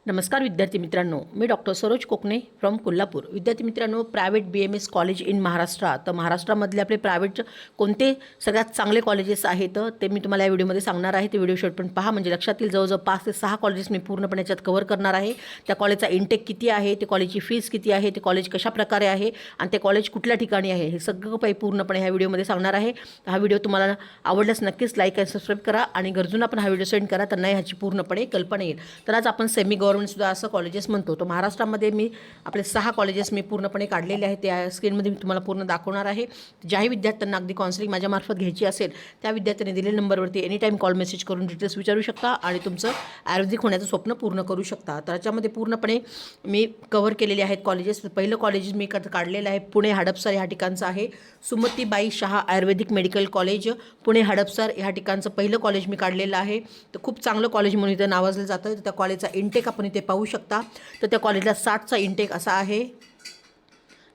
नमस्कार विद्यार्थी मित्रांनो, मी डॉक्टर सरोज कोकणे फ्रॉम कोल्हापूर। विद्यार्थी मित्रांनो, private BMS college in Maharashtra, तर महाराष्ट्रामधले आपले प्रायव्हेट कोणते सगळ्यात चांगले कॉलेजेस आहेत ते मी तुम्हाला या व्हिडिओमध्ये सांगणार आहे। ते व्हिडिओ शेवटपर्यंत पहा, म्हणजे लक्षात येईल। जवळजवळ 5 ते 6 कॉलेजेस मी पूर्णपणे याच्यात कव्हर करणार आहे। त्या कॉलेजचा इंटेक किती आहे, ते कॉलेजची फीस किती आहे, ते कॉलेज कशा प्रकारे आहे आणि ते कॉलेज कुठल्या ठिकाणी आहे, हे सगळं काही पूर्णपणे ह्या व्हिडिओमध्ये सांगणार आहे। हा व्हिडिओ तुम्हाला आवडल्यास नक्कीच लाईक आणि सबस्क्राईब करा आणि गरजूंना पण हा व्हिडिओ सेंड करा, त्यांना ह्याची पूर्णपणे कल्पना येईल। तर आज आपण सेमी गव्हर्नमेंट सुद्धा असं कॉलेजेस म्हणतो, तो महाराष्ट्रामध्ये मी आपले 6 कॉलेजेस मी पूर्णपणे काढलेले आहेत। त्या स्क्रीनमध्ये मी तुम्हाला पूर्ण दाखवणार आहे। ज्याही विद्यार्थ्यांना अगदी काउन्सिलिंग माझ्यामार्फत घ्यायची असेल, त्या विद्यार्थ्यांनी दिलेल्या नंबरवरती एनी टाईम कॉल मेसेज करून डिटेल्स विचारू शकता आणि तुमचं आयुर्वेदिक होण्याचं स्वप्न पूर्ण करू शकता। तर याच्यामध्ये पूर्णपणे मी कव्हर केलेले आहेत कॉलेजेस। पहिलं कॉलेज मी काढलेलं आहे पुणे हडपसर या ठिकाणचं आहे। सुमतीबाई शहा आयुर्वेदिक मेडिकल कॉलेज पुणे हडपसर या ठिकाणचं पहिलं कॉलेज मी काढलेलं आहे। तर खूप चांगलं कॉलेज म्हणून इथं नावाजलं जातं। तर त्या कॉलेजचा इंटेक आपण इथे पाहू शकता। तर त्या कॉलेजला 60चा इंटेक असा आहे।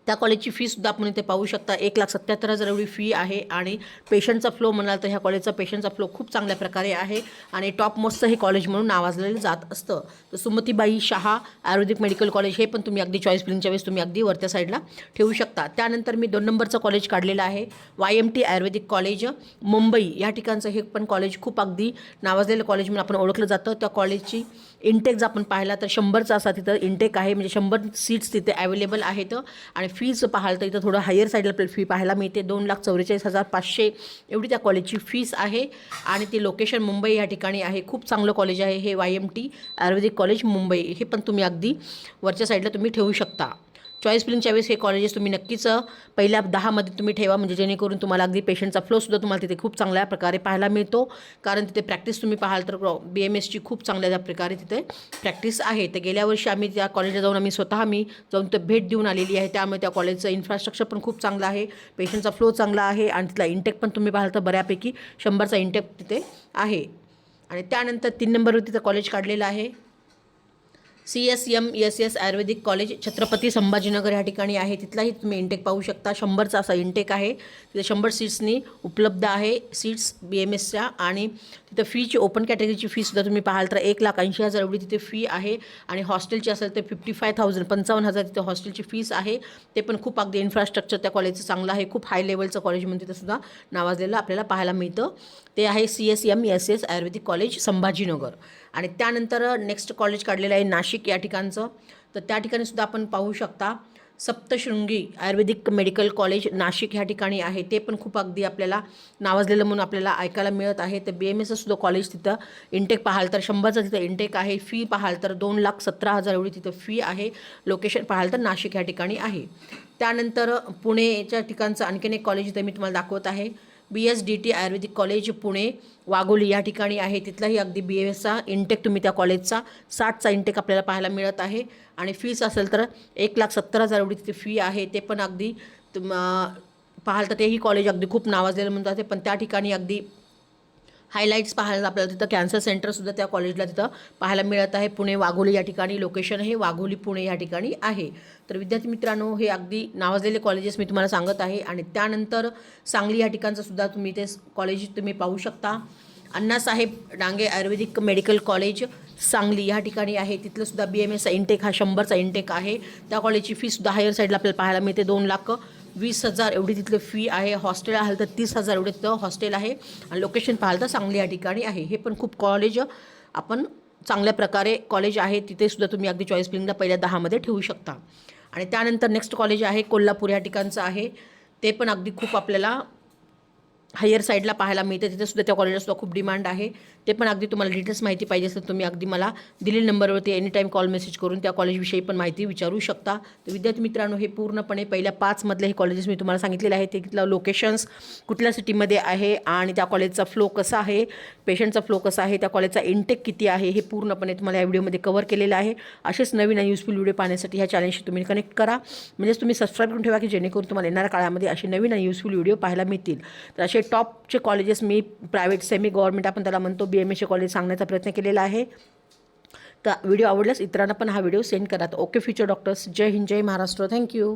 त्या कॉलेजची फीसुद्धा आपण इथे पाहू शकता, 1,77,000 एवढी फी आहे। आणि पेशंटचा फ्लो म्हणाल तर ह्या कॉलेजचा पेशंटचा फ्लो खूप चांगल्या प्रकारे आहे आणि टॉप मोस्टचं हे कॉलेज म्हणून नावाजलेलं जात असतं। तर सुमतीबाई शहा आयुर्वेदिक मेडिकल कॉलेज हे पण तुम्ही अगदी चॉईस फिलिंगच्या वेळेस तुम्ही अगदी वरच्या साईडला ठेवू शकता। त्यानंतर मी 2 नंबरचं कॉलेज काढलेलं आहे, YMT आयुर्वेदिक कॉलेज मुंबई या ठिकाणचं हे पण कॉलेज खूप अगदी नावाजलेलं कॉलेज म्हणून आपण ओळखलं जातं। त्या कॉलेजची इंटेक जर आपण पाहिला तर 100चा असा तिथं इंटेक आहे, म्हणजे 100 सीट्स तिथे अवेलेबल आहेत। आणि फीज पाहाल तर इथं थोडं हायर साईडला आपल्याला फी पाहायला मिळते, 2,44,500 एवढी त्या कॉलेजची फीस आहे। आणि ते लोकेशन मुंबई या ठिकाणी आहे। खूप चांगलं कॉलेज आहे हे YMT आयुर्वेदिक कॉलेज मुंबई, हे पण तुम्ही अगदी वरच्या साईडला तुम्ही ठेवू शकता। चॉईस फिलिंगच्या वेळेस हे कॉलेजेस तुम्ही नक्कीच पहिल्या 10मध्ये तुम्ही ठेवा, म्हणजे जेणेकरून तुम्हाला अगदी पेशंटचा फ्लोसुद्धा तुम्हाला तिथे खूप चांगल्या प्रकारे पाहायला मिळतो। कारण तिथे प्रॅक्टिस तुम्ही पाहाल तर BMSची खूप चांगल्या प्रकारे तिथे प्रॅक्टिस आहे। तर गेल्या वर्षी आम्ही त्या कॉलेजला जाऊन मी जाऊन ते भेट देऊन आलेली आहे। त्यामुळे त्या कॉलेजचं इन्फ्रास्ट्रक्चर पण खूप चांगलं आहे, पेशंटचा फ्लो चांगला आहे आणि तिथला इंटेक पण तुम्ही पाहाल तर बऱ्यापैकी 100चा इंटेक तिथे आहे। आणि त्यानंतर 3 नंबरवरती तिथं कॉलेज काढलेलं आहे CSMSS आयुर्वेदिक कॉलेज छत्रपती संभाजीनगर या ठिकाणी आहे। तिथलाही तुम्ही इंटेक पाहू शकता, 100चा असा इंटेक आहे। तिथे 100 सीट्सनी उपलब्ध आहे सीट्स BMSच्या। आणि तिथं फीची ओपन कॅटेगरीची फीसुद्धा तुम्ही पाहाल तर 1,80,000 एवढी तिथे फी आहे। आणि हॉस्टेलची असेल तर 55,000 तिथे हॉस्टेलची फीस आहे। ते पण खूप अगदी इन्फ्रास्ट्रक्चर त्या कॉलेजचं चांगलं आहे, खूप हाय लेवलचं कॉलेज म्हणून तिथंसुद्धा नावाजलेलं आपल्याला पाहायला मिळतं। ते आहे CSMSS आयुर्वेदिक कॉलेज संभाजीनगर। आणि त्यानंतर नेक्स्ट कॉलेज काढलेलं आहे नाशिक या ठिकाणचं। तर त्या ठिकाणी सुद्धा आपण पाहू शकता सप्तशृंगी आयुर्वेदिक मेडिकल कॉलेज नाशिक ह्या ठिकाणी आहे। ते पण खूप अगदी आपल्याला नावाजलेलं म्हणून आपल्याला ऐकायला मिळत आहे। तर BMSचं सुद्धा कॉलेज तिथं इंटेक पाहाल तर 100चा तिथं इंटेक आहे। फी पाहाल तर 2,17,000 एवढी तिथं फी आहे। लोकेशन पाहाल तर नाशिक ह्या ठिकाणी आहे। त्यानंतर पुणेच्या ठिकाणचं आणखीन एक कॉलेज इथं मी तुम्हाला दाखवत आहे, BSDT आयुर्वेदिक कॉलेज पुणे वाघोली या ठिकाणी आहे। तिथलाही अगदी BMSचा इंटेक तुम्ही त्या कॉलेजचा 60चा इंटेक आपल्याला पाहायला मिळत आहे। आणि फीस असेल तर 1,70,000 एवढी तिथे फी आहे। ते पण अगदी पाहाल तर तेही कॉलेज अगदी खूप नावाजलेलं म्हणतात, पण त्या ठिकाणी अगदी हायलाईट्स पाहायला आपल्याला तिथं कॅन्सर सेंटरसुद्धा त्या कॉलेजला तिथं पाहायला मिळत आहे। पुणे वाघोली या ठिकाणी लोकेशन हे वाघोली पुणे या ठिकाणी आहे। तर विद्यार्थी मित्रांनो, हे अगदी नावाजलेले कॉलेजेस मी तुम्हाला सांगत आहे। आणि त्यानंतर सांगली या ठिकाणचं सुद्धा तुम्ही ते कॉलेज तुम्ही पाहू शकता, अण्णासाहेब डांगे आयुर्वेदिक मेडिकल कॉलेज सांगली या ठिकाणी आहे। तिथलं सुद्धा BMSचा इंटेक हा 100चा इंटेक आहे। त्या कॉलेजची फीसुद्धा हायर साईडला आपल्याला पाहायला मिळते, 2,20,000 एवढी तिथली फी आहे। हॉस्टेल आहे तर 30,000 एवढे तिथं हॉस्टेल आहे। आणि लोकेशन पाहाल तर सांगली या ठिकाणी आहे। हे पण खूप कॉलेज आपण चांगल्या प्रकारे कॉलेज आहे, तिथे सुद्धा तुम्ही अगदी चॉईस फिलिंगला पहिल्या 10मध्ये ठेवू शकता। आणि त्यानंतर नेक्स्ट कॉलेज आहे कोल्हापूर या ठिकाणचं आहे। ते पण अगदी खूप आपल्याला हायर साईडला पाहायला मिळते, तिथे सुद्धा त्या कॉलेजला सुद्धा खूप डिमांड आहे। ते पण अगदी तुम्हाला डिटेल्स माहिती पाहिजे असेल तुम्ही अगदी मला दिलेल्या नंबरवरती एनी टाईम कॉल मेसेज करून त्या कॉलेजविषयी पण माहिती विचारू शकता। तर विद्यार्थी मित्रांनो, हे पूर्णपणे पहिल्या 5 मधले हे कॉलेजेस मी तुम्हाला सांगितलेले आहे। ते तिथलं लोकेशन्स कुठल्या सिटीमध्ये आहे आणि त्या कॉलेजचा फ्लो कसा आहे, पेशंटचा फ्लो कसा आहे, त्या कॉलेजचा इंटेक किती आहे, हे पूर्णपणे तुम्हाला या व्हिडिओमध्ये कव्हर केलेलं आहे। असेच नवीन आणि युजफुल व्हिडिओ पाहण्यासाठी ह्या चॅनलशी तुम्ही कनेक्ट करा, म्हणजेच तुम्ही सबस्क्राईब करून ठेवा की जेणेकरून तुम्हाला येणाऱ्या काळामध्ये असे नवीन आणि युजफुल व्हिडिओ पाहायला मिळतील। तर असे टॉपचे कॉलेजेस मी प्रायव्हेट सेमी गव्हर्नमेंट आपण त्याला म्हणतो BMSचे कॉलेज सांगण्याचा प्रयत्न केलेला आहे। तर व्हिडिओ आवडल्यास इतरांना पण हा व्हिडिओ सेंड करा। ओके फ्युचर डॉक्टर्स, जय हिंद, जय महाराष्ट्र, थँक्यू।